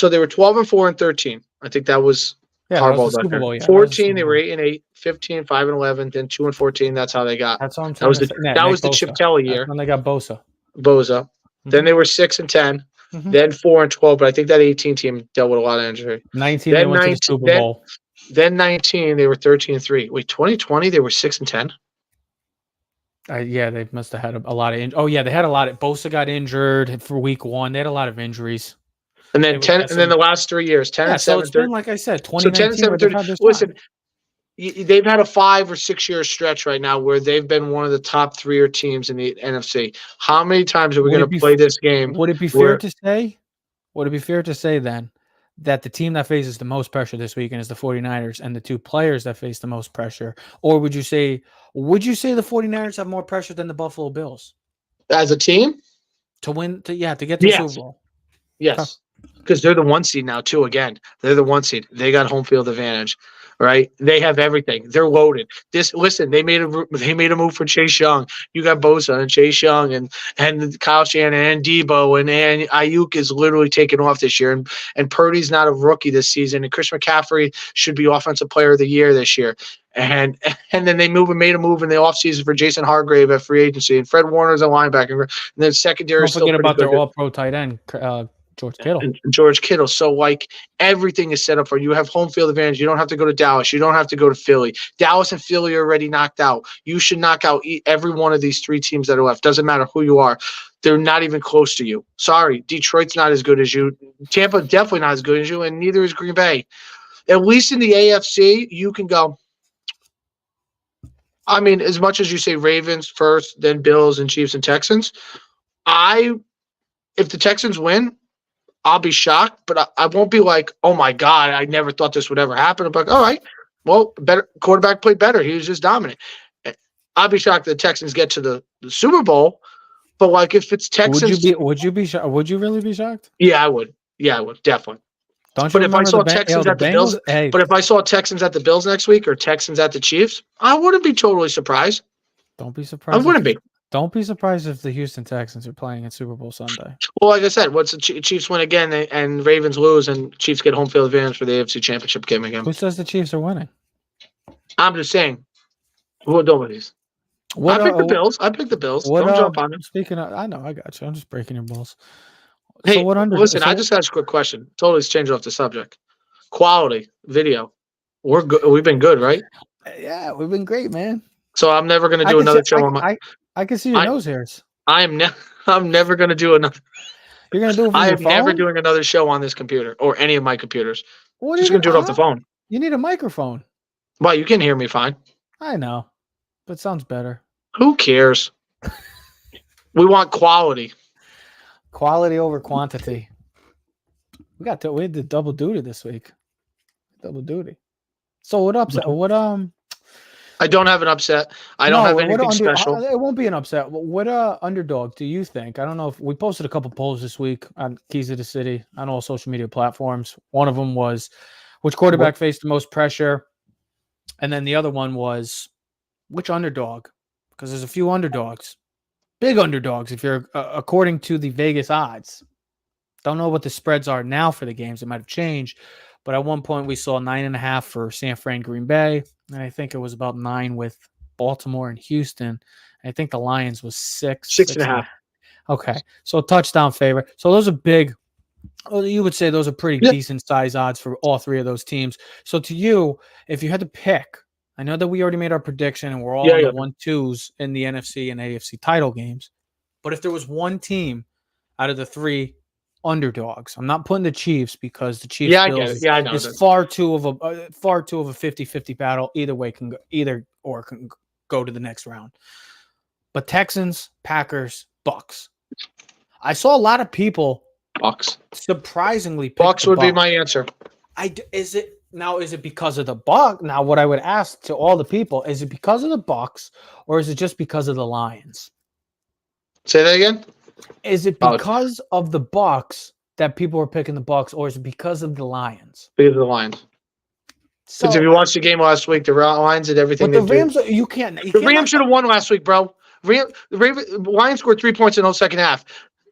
they were 12-4 and 13. I think that was Harbaugh's Super Bowl. 14 they were 8-8, 15 5-11, then 2-14. That's how they got. That's what I'm that was the Chip Kelly year. That's when they got Bosa. Mm-hmm. Then they were 6-10. Mm-hmm. Then 4-12, but I think that 18 team dealt with a lot of injury. 19 then they went to the Super Bowl. Then 19 they were 13-3. Wait, 2020 they were 6-10. Yeah, they must have had a lot of injuries. Oh yeah, they had a lot of. Bosa got injured for week 1. They had a lot of injuries. And then the last 3 years, 10-7. So it's been, like I said, 2019. So 10-7. Listen, they've had a 5 or 6 year stretch right now where they've been one of the top 3 teams in the NFC. How many times are we going to play this game? Would it be fair to say? Would it be fair to say then that the team that faces the most pressure this weekend is the 49ers, and the 2 players that face the most pressure? Or would you say the 49ers have more pressure than the Buffalo Bills as a team to win? To get to the Super Bowl. Yes. Because they're the 1 seed now, too. Again, they're the 1 seed. They got home field advantage, right? They have everything. They're loaded. They made a move for Chase Young. You got Bosa and Chase Young and Kyle Shanahan and Debo and Ayuk is literally taking off this year. And Purdy's not a rookie this season. And Chris McCaffrey should be Offensive Player of the Year this year. And then they made a move in the offseason for Jason Hargrave at free agency, and Fred Warner's a linebacker. And then secondary. Don't forget about their All-Pro tight end, George Kittle. So, like, everything is set up for you. You have home field advantage. You don't have to go to Dallas. You don't have to go to Philly. Dallas and Philly are already knocked out. You should knock out every one of these 3 teams that are left. Doesn't matter who you are. They're not even close to you. Sorry, Detroit's not as good as you. Tampa definitely not as good as you, and neither is Green Bay. At least in the AFC, you can go. I mean, as much as you say Ravens first, then Bills and Chiefs and Texans, if the Texans win, I'll be shocked, but I won't be like, oh my God, I never thought this would ever happen. I'm like, all right, well, better quarterback played better. He was just dominant. I'll be shocked that the Texans get to the Super Bowl, but like if it's Texans, would you be shocked? Would you really be shocked? Yeah, I would. Yeah, I would definitely. Don't you? But if I saw Texans at the Bills, but if I saw Texans at the Bills next week or Texans at the Chiefs, I wouldn't be totally surprised. Don't be surprised. I wouldn't be. Don't be surprised if the Houston Texans are playing in Super Bowl Sunday. Well, like I said, once the Chiefs win again and Ravens lose and Chiefs get home field advantage for the AFC Championship game again. Who says the Chiefs are winning? I'm just saying. Who are these? I picked the Bills. Don't jump on them. Speaking of, I know, I got you. I'm just breaking your balls. Hey, listen, I just asked a quick question. Totally changed off the subject. Quality video. We're good. We've been good, right? Yeah, we've been great, man. So I'm never going to do another show on my. I can see your nose hairs. I'm never going to do another. You're going to do it from your phone? I am never doing another show on this computer or any of my computers. Just going to do it off the phone. You need a microphone. Well, you can hear me fine. I know, but it sounds better. Who cares? We want quality. Quality over quantity. We had the double duty this week. Double duty. So what upset? I don't have an upset. I don't have anything special. It won't be an upset. What underdog do you think? I don't know if we posted a couple polls this week on Keys of the City on all social media platforms. One of them was which quarterback faced the most pressure, and then the other one was which underdog, because there's a few underdogs, big underdogs. If you're according to the Vegas odds, don't know what the spreads are now for the games. It might have changed. But at one point, we saw 9.5 for San Fran, Green Bay, and I think it was about 9 with Baltimore and Houston. I think the Lions was 6.5. Okay, so touchdown favorite. So those are big Well, you would say those are pretty Yeah. decent size odds for all three of those teams. So to you, if you had to pick, I know that we already made our prediction and we're all on the 1-2s in the NFC and AFC title games. But if there was one team out of the three underdogs, I'm not putting the Chiefs because the Chiefs Bills I know. is far too of a 50-50 battle. Either way can go to the next round. But Texans, Packers, Bucks. I saw a lot of people Bucks. surprisingly pick Bucks the would be Bucks. my answer. Is it because of the Bucks? Now, what I would ask to all the people, is it because of the Bucks or is it just because of the Lions? Say that again? Is it because of the Bucks that people were picking the Bucks, or is it because of the Lions? Because of the Lions. Because if you watched the game last week, the Lions did everything but the Rams, you can't. The Rams should have won last week, bro. The Lions scored 3 points in the second half.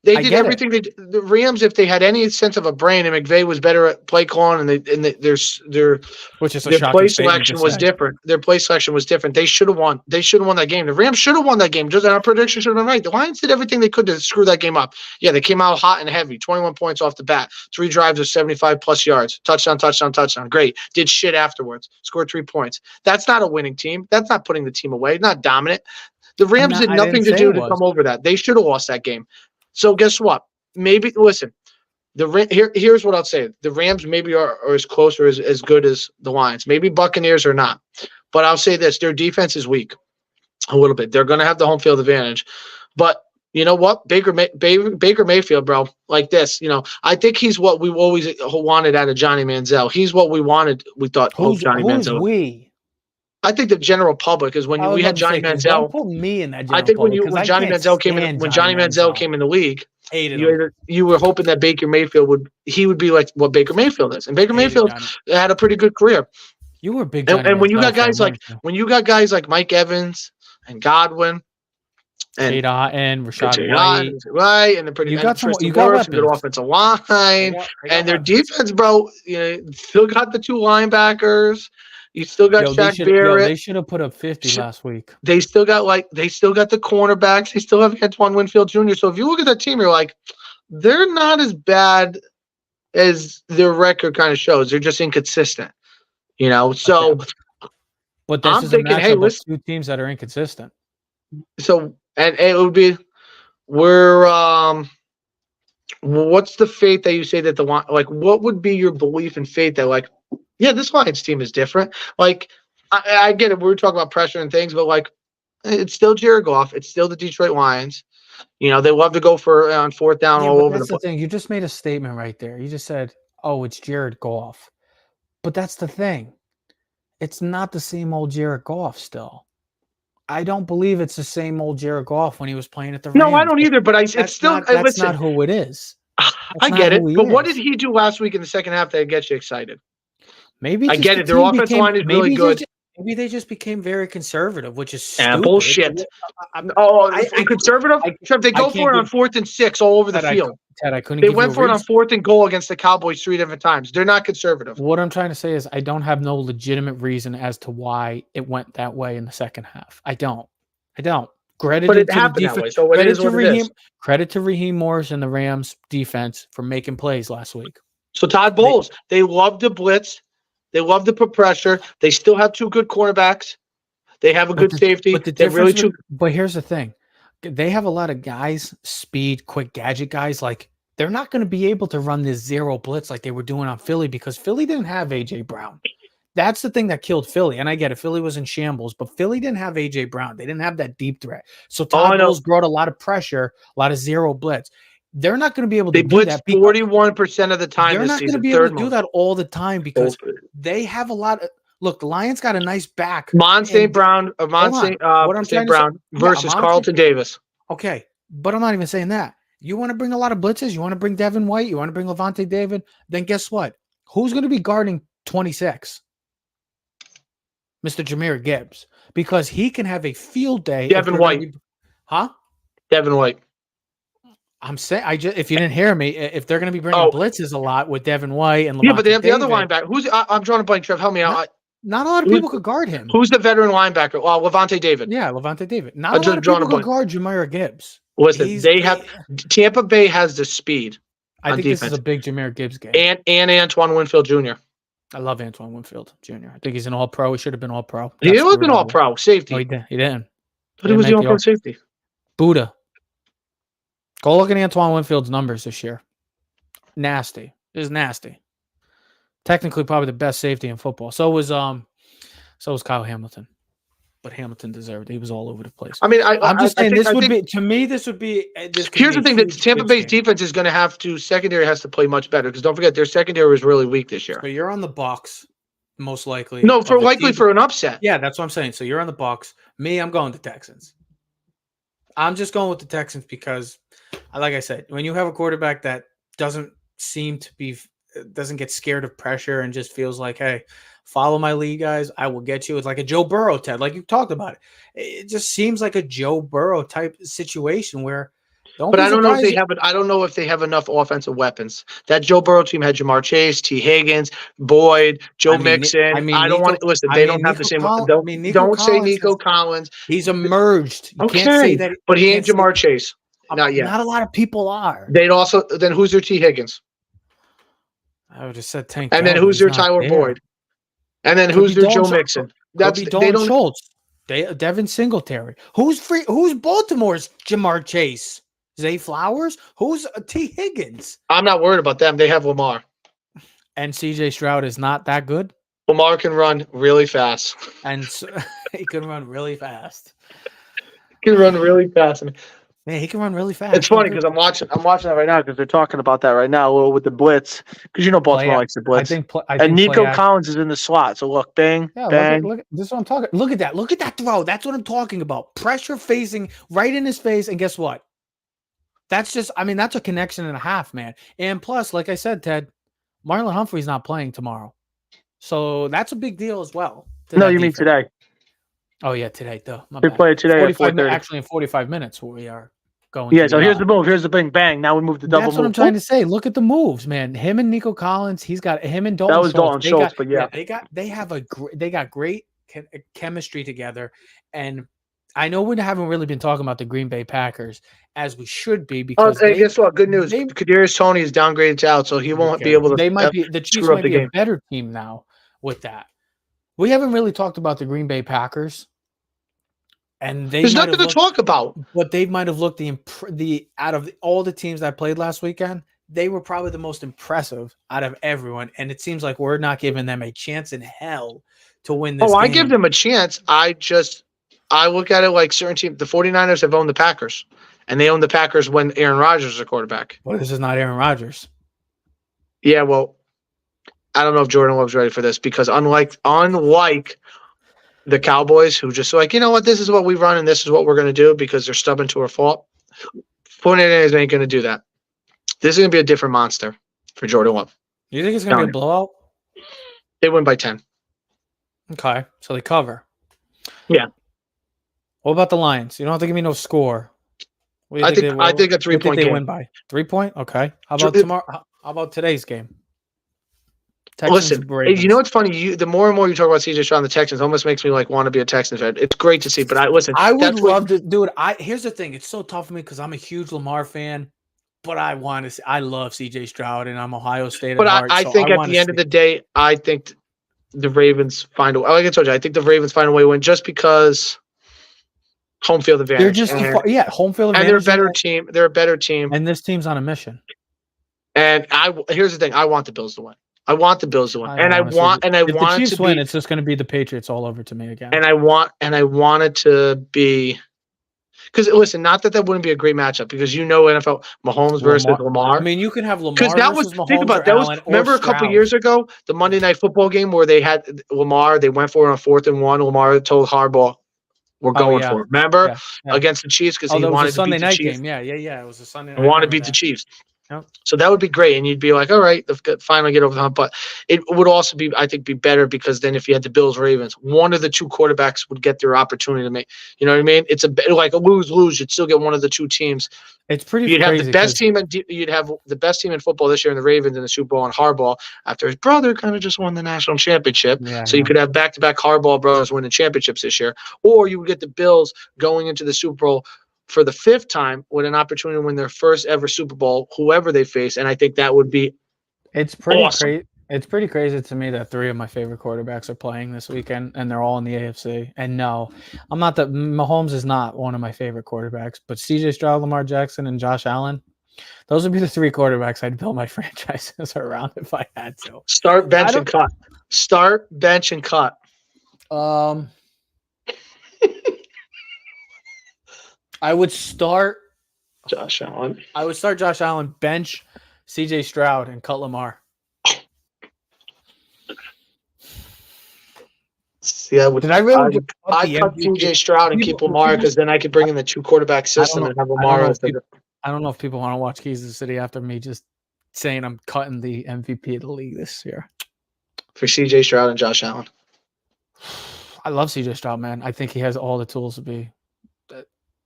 They did everything. The Rams, if they had any sense of a brain, and McVay was better at play calling, and their play selection was different. Their play selection was different. They should have won. They should have won that game. The Rams should have won that game. Just our prediction should have been right. The Lions did everything they could to screw that game up. Yeah, they came out hot and heavy. 21 points off the bat. 3 drives of 75+ yards. Touchdown, touchdown, touchdown. Great. Did shit afterwards. Scored 3 points. That's not a winning team. That's not putting the team away. Not dominant. The Rams did nothing to do to come over that. They should have lost that game. So guess what? Maybe listen. Here's what I'll say. The Rams maybe are as close or as good as the Lions. Maybe Buccaneers are not. But I'll say this: their defense is weak a little bit. They're going to have the home field advantage. But you know what? Baker Mayfield, bro, like this. I think he's what we always wanted out of Johnny Manziel. He's what we wanted. We thought. Johnny Manziel. We? I think the general public is when we had Johnny Manziel. Don't put me in that. I think when Johnny Manziel came in the league, you were hoping that Baker Mayfield would be like what Baker Mayfield is, and Baker Mayfield had a pretty good career. You were a big and when you got guys like Mike Evans and Godwin and Rashad White, and you got good offensive line, and their defense, bro. Still got the 2 linebackers. You still got Shaq Barrett. They should have put up 50 last week. They still got the cornerbacks. They still have Antoine Winfield Jr. So if you look at that team, you're like, they're not as bad as their record kind of shows. They're just inconsistent, So, but this is a matchup of 2 teams that are inconsistent. So, and it would be what's the faith that you say that what would be your belief and faith that this Lions team is different. I get it. We were talking about pressure and things, but it's still Jared Goff. It's still the Detroit Lions. They love to go for on 4th down all over the place. Thing. You just made a statement right there. You just said, "Oh, it's Jared Goff," but that's the thing. It's not the same old Jared Goff. Still, I don't believe it's the same old Jared Goff when he was playing at the Rams. No, I don't either. But it's still that's not who it is. I get it. But what did he do last week in the second half that gets you excited? Maybe I get it. Their offensive line is really good. Maybe they just became very conservative, which is stupid. Bullshit. Conservative? They go for it on 4th and 6 all over the field. Ted, I couldn't. They went for it on 4th and goal against the Cowboys 3 different times. They're not conservative. What I'm trying to say is I don't have no legitimate reason as to why it went that way in the second half. I don't. But it happened that way, so it is what it is. Credit to Raheem Morris and the Rams defense for making plays last week. So Todd Bowles, they love to blitz. They love to put pressure. They still have 2 good cornerbacks. They have a good safety. But here's the thing. They have a lot of guys, speed, quick gadget guys. They're not going to be able to run this 0 blitz like they were doing on Philly because Philly didn't have A.J. Brown. That's the thing that killed Philly. And I get it. Philly was in shambles, but Philly didn't have A.J. Brown. They didn't have that deep threat. So Todd Bowles brought a lot of pressure, a lot of 0 blitz. They're not going to be able to do that. They blitz 41% of the time. They're not going to be able to do that all the time because they have a lot of. Look, the Lions got a nice back. St. Brown versus Carlton Davis. Okay, but I'm not even saying that. You want to bring a lot of blitzes? You want to bring Devin White? You want to bring Levante David? Then guess what? Who's going to be guarding 26? Mr. Jahmyr Gibbs, because he can have a field day. Devin White. Devin White. I'm saying, if you didn't hear me, if they're going to be bringing blitzes a lot with Devin White and Levante but they have David, the other linebacker. I'm drawing a blank. Trev, help me out. Not a lot of people could guard him. Who's the veteran linebacker? Well, Levante David. Yeah, Levante David. Not a lot of people could guard Jahmyr Gibbs. Listen, Tampa Bay has the speed. I on think defense. this is a big Jahmyr Gibbs game. And Antoine Winfield Jr. I love Antoine Winfield Jr. I think he's an all-pro. He should have been all-pro. He was an all-pro safety. No, he didn't. He didn't. But he was the all-pro safety. Buddha. Go look at Antoine Winfield's numbers this year. Nasty. It was nasty. Technically, probably the best safety in football. So was Kyle Hamilton. But Hamilton deserved it. He was all over the place. I mean, I'm just saying this would be – to me, this would be – here's the thing. That Tampa Bay's defense is going to have to – secondary has to play much better because don't forget, their secondary was really weak this year. So you're on the Bucs, most likely. No, for an upset. Yeah, that's what I'm saying. So you're on the Bucs. Me, I'm going to Texans. I'm just going with the Texans because, like I said, when you have a quarterback that doesn't get scared of pressure and just feels like, hey, follow my lead, guys, I will get you. It's like a Joe Burrow, Ted, like you talked about it. It just seems like a Joe Burrow type situation where I don't know if they have enough offensive weapons. That Joe Burrow team had Jamar Chase, T. Higgins, Boyd, Mixon. I don't want to listen. They don't have the same. Don't say Nico Collins. He's emerged. You okay, can't say that. But he ain't Jamar Chase. Not yet. Not a lot of people are. Then who's their T. Higgins? I would have said Tank. And then who's their Tyler Boyd? And then who's their Joe Mixon? That's Dalton Schultz. Devin Singletary. Who's free? Who's Baltimore's Jamar Chase? Zay Flowers? Who's T. Higgins? I'm not worried about them. They have Lamar. And C.J. Stroud is not that good? Lamar can run really fast. And he can run really fast. He can run really fast. Man, he can run really fast. It's funny because I'm watching that right now because they're talking about that right now a little with the blitz because Baltimore likes the blitz. I think Nico Collins is in the slot. So look, bang, bang. Look, this is what I'm talking. Look at that. Look at that throw. That's what I'm talking about. Pressure facing right in his face, and guess what? That's a connection and a half, man. And plus, like I said, Ted, Marlon Humphrey's not playing tomorrow, so that's a big deal as well. No, you mean today? Oh yeah, today. Duh. They play today. 45 actually, in 45 minutes we are. Yeah, so here's the move. Here's the bing bang. Now we move to double move. That's what I'm trying to say. Look at the moves, man. Him and Nico Collins. He's got him and Dalton. That was Dalton Schultz, but yeah, they got great chemistry together. And I know we haven't really been talking about the Green Bay Packers as we should be because guess what? Good news. Kadarius Toney is downgraded to out, so he won't be able to. The Chiefs might be a better team now with that. We haven't really talked about the Green Bay Packers. And there's nothing to talk about. But they might have looked out of all the teams that played last weekend, they were probably the most impressive out of everyone. And it seems like we're not giving them a chance in hell to win this game. I give them a chance. I look at it like certain teams. The 49ers have owned the Packers, and they owned the Packers when Aaron Rodgers was a quarterback. Well, this is not Aaron Rodgers. Yeah, well, I don't know if Jordan Love's ready for this because unlike the Cowboys, who just like, you know what, this is what we run and this is what we're going to do because they're stubborn to a fault. 49ers ain't going to do that. This is going to be a different monster for Jordan Love. You think it's going to be a blowout? They win by 10. Okay, so they cover. Yeah. What about the Lions? You don't have to give me no score. I think a 3-point game. They win by 3 point. Okay. How about tomorrow? How about today's game? Texans, listen, you know what's funny? The more and more you talk about CJ Stroud and the Texans, almost makes me want to be a Texans fan. It's great to see, but I would love to do it. Here's the thing: it's so tough for me because I'm a huge Lamar fan, but I love CJ Stroud and I'm Ohio State. But I think at the end of the day, I think the Ravens find a way. Like I told you, I think the Ravens find a way to win just because home field advantage. They're just home field advantage, and they're a better team. They're a better team, and this team's on a mission. And here's the thing: I want the Bills to win. I want the Bills to win, if the Chiefs win, it's just going to be the Patriots all over to me again. And I want it to be because listen, not that wouldn't be a great matchup because NFL Mahomes versus Lamar. I mean, you can have Lamar because remember a couple years ago the Monday Night Football game where they had Lamar, they went for it on 4th and 1. Lamar told Harbaugh, "We're going for it." Remember against the Chiefs because he wanted to beat the Chiefs. Game. Yeah. It was a Sunday night. He wanted to beat the Chiefs. Yep. So that would be great, and you'd be like, all right, finally get over the hump. But it would also be, I think, better because then if you had the Bills, Ravens, one of the two quarterbacks would get their opportunity to make. You know what I mean? It's like a lose-lose. You'd still get one of the two teams. It's pretty. You'd have the best team, and you'd have the best team in football this year in the Ravens in the Super Bowl, and Harbaugh after his brother kind of just won the national championship. Yeah, so you could have back-to-back Harbaugh brothers winning championships this year, or you would get the Bills going into the Super Bowl for the 5th time with an opportunity to win their first ever Super Bowl, whoever they face, and I think that would be It's pretty awesome. crazy. It's pretty crazy to me that 3 of my favorite quarterbacks are playing this weekend, and they're all in the AFC. And no, I'm not that Mahomes is not one of my favorite quarterbacks, but CJ Stroud, Lamar Jackson, and Josh Allen, those would be the 3 quarterbacks I'd build my franchises around if I had to. Start, bench, and cut. Start, bench, and cut. I would start Josh Allen. I would start Josh Allen, bench CJ Stroud, and cut Lamar. See, I would. Did I really? I'd cut CJ Stroud and keep Lamar because then I could bring in the 2 quarterback system and have Lamar. I don't know if people want to watch Keys to the City after me just saying I'm cutting the MVP of the league this year. For CJ Stroud and Josh Allen. I love CJ Stroud, man. I think he has all the tools to be.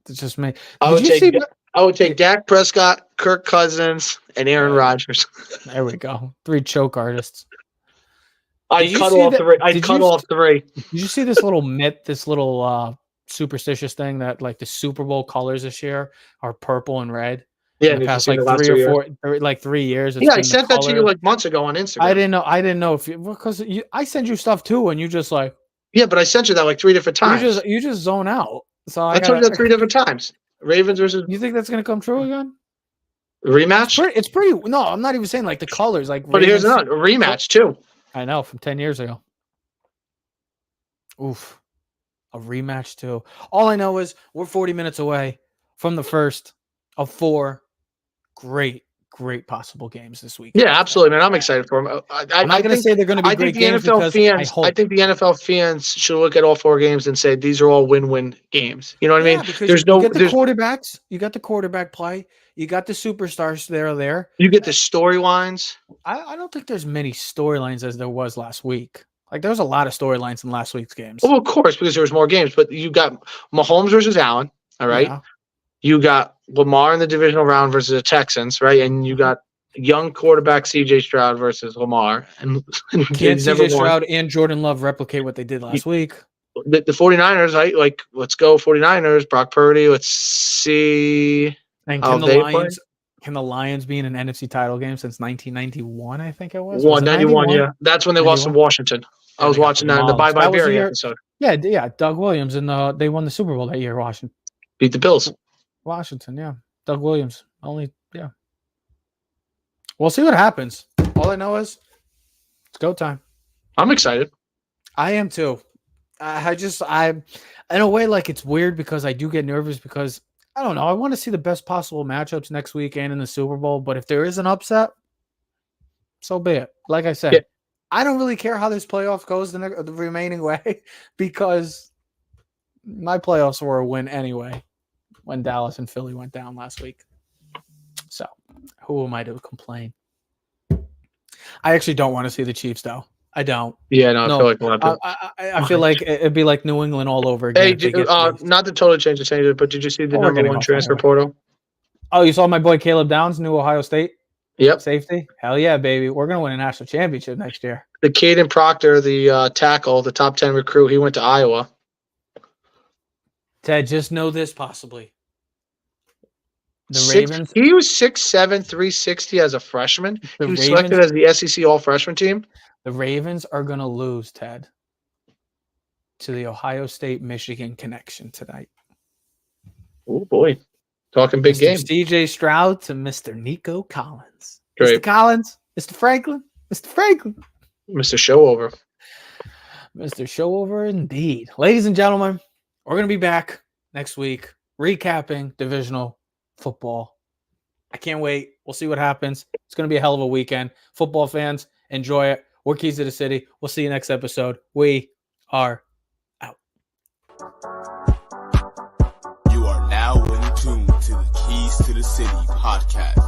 It's just me. I would take Dak Prescott, Kirk Cousins, and Aaron Rodgers. There we go. 3 choke artists. I'd cut all 3. I'd cut all 3. Did you see this little myth, this little superstitious thing that like the Super Bowl colors this year are purple and red? Yeah, in the past like 3 or 4, like 3 years. Yeah, I sent that to you like months ago on Instagram. I didn't know if you, because I send you stuff too, and you just like. Yeah, but I sent you that like 3 different times. You just zone out. So I told you that 3 different times. Ravens versus. You think that's gonna come true again? Rematch? It's pretty. No, I'm not even saying like the colors. Like, but Ravens, here's another rematch too. I know, from 10 years ago. Oof, a rematch too. All I know is we're 40 minutes away from the first of 4 great possible games this week. Yeah, absolutely, man. I'm excited for them. I'm not going to say they're going to be great games because I think the NFL fans should look at all 4 games and say these are all win-win games. You know what I mean? Because you get the quarterbacks, you got the quarterback play, you got the superstars there. You get the storylines. I don't think there's many storylines as there was last week. Like, there was a lot of storylines in last week's games. Well, of course, because there was more games. But you got Mahomes versus Allen, all right? Yeah. You got Lamar in the divisional round versus the Texans, right? And you got young quarterback CJ Stroud versus Lamar. And can CJ Stroud and Jordan Love replicate what they did last week? The 49ers, right? Like, let's go 49ers, Brock Purdy. Let's see. And can the Lions be in an NFC title game since 1991, I think it was? 91, yeah. That's when they lost to Washington. I was watching that in the Bye Bye Barry episode. Yeah. Doug Williams, and they won the Super Bowl that year, Washington. Beat the Bills. Washington, yeah. Doug Williams. Yeah. We'll see what happens. All I know is it's go time. I'm excited. I am too. I'm in a way, like, it's weird because I do get nervous because I don't know. I want to see the best possible matchups next week and in the Super Bowl. But if there is an upset, so be it. Like I said, I don't really care how this playoff goes the remaining way because my playoffs were a win anyway when Dallas and Philly went down last week. So who am I to complain? I actually don't want to see the Chiefs, though. I don't. Yeah, no, I feel like we'll have to. I feel like it'd be like New England all over again. Hey, not to totally change the subject, but did you see the number 1 transfer portal? Oh, you saw my boy Caleb Downs, new Ohio State? Yep. Safety? Hell yeah, baby. We're going to win a national championship next year. The Caden Proctor, the tackle, the top 10 recruit, he went to Iowa. Ted, just know this possibly. Ravens. He was 6'7", 360 as a freshman. He was selected as the SEC All-Freshman team. The Ravens are going to lose, Ted, to the Ohio State-Michigan connection tonight. Oh, boy. Talking big game. CJ Stroud to Mr. Nico Collins. Great. Mr. Collins, Mr. Franklin. Mr. Showover. Mr. Showover, indeed. Ladies and gentlemen, we're going to be back next week recapping divisional football. I can't wait. We'll see what happens. It's going to be a hell of a weekend. Football fans, enjoy it. We're Keys to the City. We'll see you next episode. We are out. You are now in tune to the Keys to the City podcast.